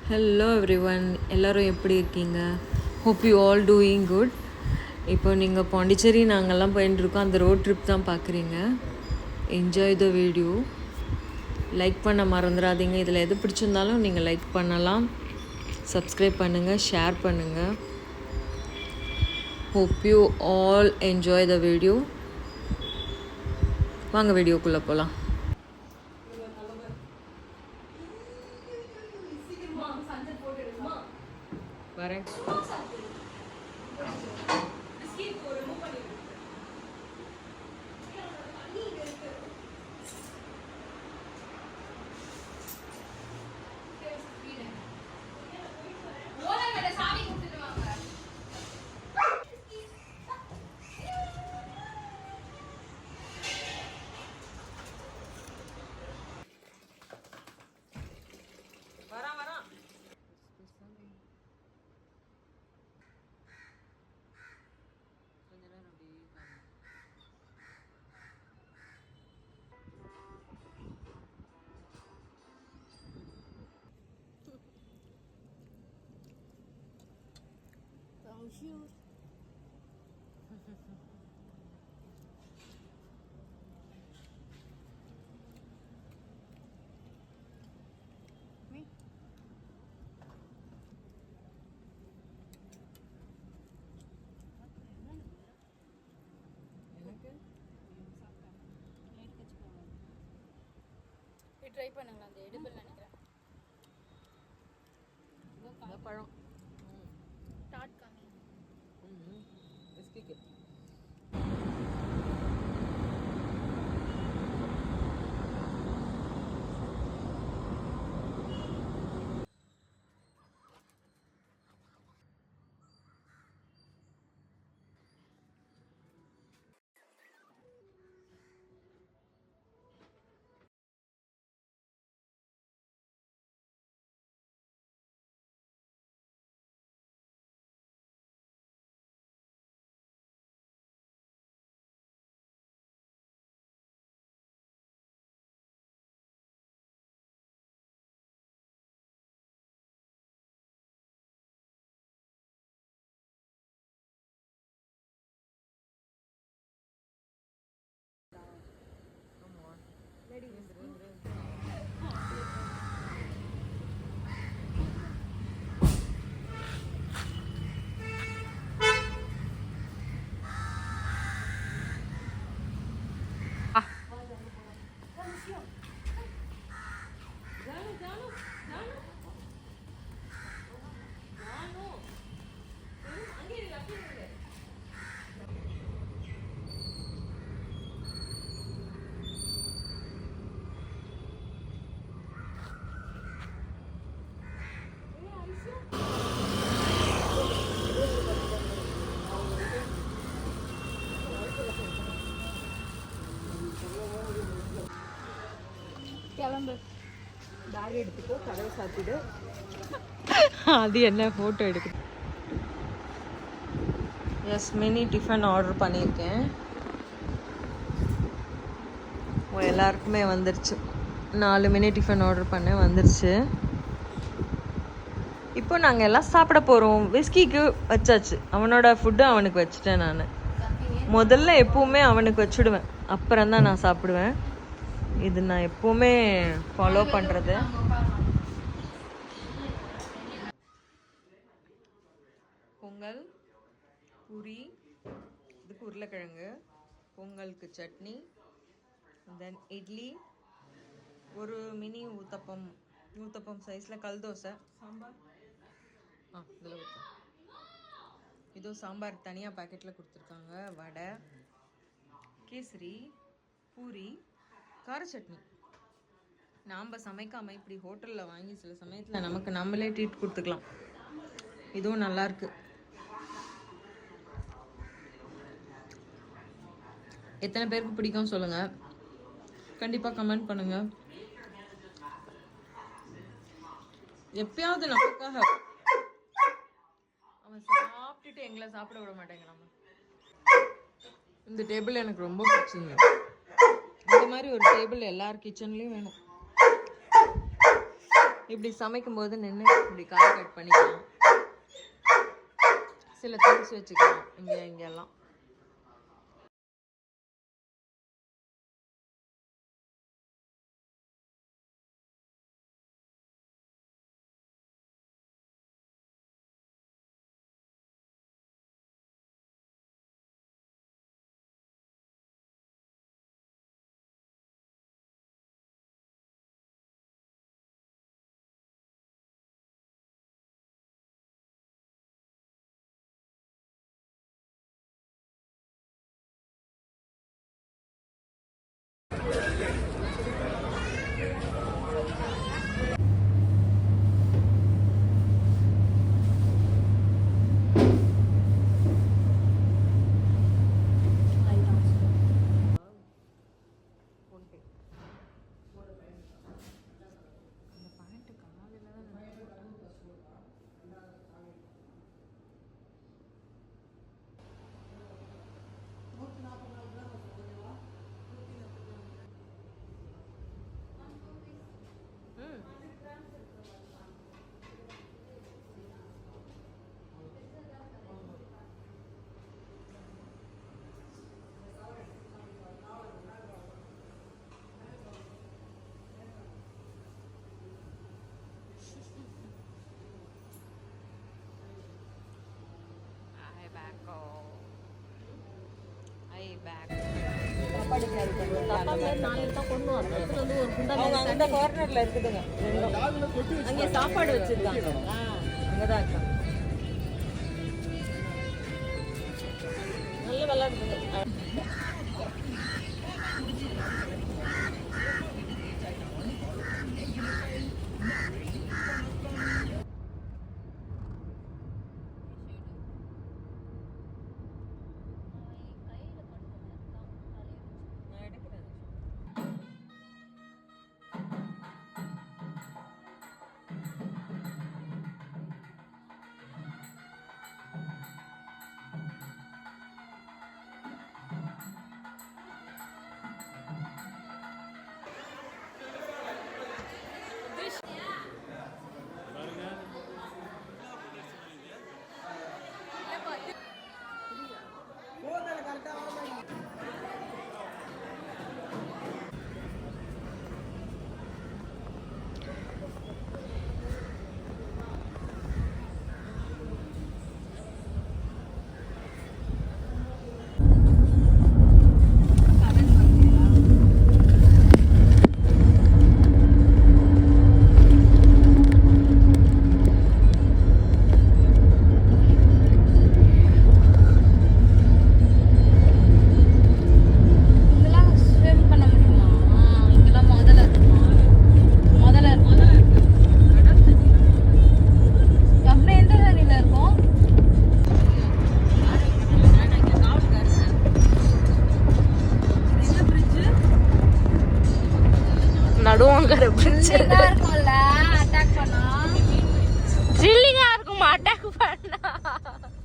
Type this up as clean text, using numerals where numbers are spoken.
Hello everyone, எல்லோரும் எப்படி இருக்கீங்க? Hope you all doing good. இப்போ நீங்கள் பாண்டிச்சேரி நாங்கள்லாம் போயிட்டுருக்கோம், அந்த ரோட் ட்ரிப் தான் பார்க்குறீங்க. Enjoy the video. லைக் பண்ண மறந்துடாதீங்க. இதில் எது பிடிச்சிருந்தாலும் நீங்கள் லைக் பண்ணலாம், சப்ஸ்கிரைப் பண்ணுங்கள், ஷேர் பண்ணுங்கள். Hope you all enjoy the video. வாங்க வீடியோக்குள்ளே போகலாம். வரேன். Bonjour. ட்ரை பண்ணுங்களா? அந்த எடிபிள் நினைக்கிறேன். பழம் டாட் காமி. பிஸ்கெட். கிளம்பு. பேக் எடுத்துக்கோ, கதவை சாத்திடு. அது என்ன ஃபோட்டோ எடுக்கு. எஸ், மினி டிஃபன் ஆர்டர் பண்ணியிருக்கேன். எல்லாருக்குமே வந்துருச்சு. 4 மினி டிஃபன் ஆர்டர் பண்ணேன், வந்துருச்சு. இப்போ நாங்கள் எல்லாம் சாப்பிட போகிறோம். விஸ்கிக்கு வச்சாச்சு, அவனோட ஃபுட்டு அவனுக்கு வச்சுட்டேன். நான் முதல்ல எப்போவுமே அவனுக்கு வச்சுடுவேன், அப்புறம் தான் நான் சாப்பிடுவேன். இது நான் எப்போவுமே ஃபாலோ பண்ணுறது. பொங்கல், பூரி, இதுக்கு உருளைக்கிழங்கு, பொங்கலுக்கு சட்னி, தென் இட்லி, ஒரு மினி ஊத்தப்பம் சைஸில் கல் தோசை, சாம்பார். இதில் ஊற்ற இதோ சாம்பார் தனியாக பேக்கெட்டில் கொடுத்துருக்காங்க. வடை, கேசரி, பூரி, கார சட்னி. நாம் சமைக்காமல் இப்படி ஹோட்டலில் வாங்கி சில சமயத்தில் நமக்கு நம்மளே ட்ரீட் கொடுத்துக்கலாம். இதுவும் நல்லாயிருக்கு. எத்தனை பேருக்கு பிடிக்கும் சொல்லுங்கள், கண்டிப்பாக கமெண்ட் பண்ணுங்கள். எப்பயாவது நமக்காக அவன் சாப்பிட்டுட்டு எங்களை சாப்பிட விட மாட்டேங்கிறான். இந்த டேபிள் எனக்கு ரொம்ப பிடிச்சிருந்தது. இந்த மாதிரி ஒரு டேபிள் எல்லார் கிச்சன்லேயும் வேணும். இப்படி சமைக்கும் போது நின்று இப்படி காய் கட் பண்ணிக்கலாம், சில திங்ஸ் வச்சுக்கலாம் இங்கெல்லாம். அந்த கார்னர்ல இருக்குதுங்க, அங்கே சாப்பாடு வச்சிருக்காங்க, அங்கதான் இருக்காங்க. நல்ல விளையாடுதுங்க. நடுவாங்கிற இருக்கும்ல, அட்டாக் பண்ணா த்ரில்லிங்கா இருக்குமா, அட்டாக் பண்ணா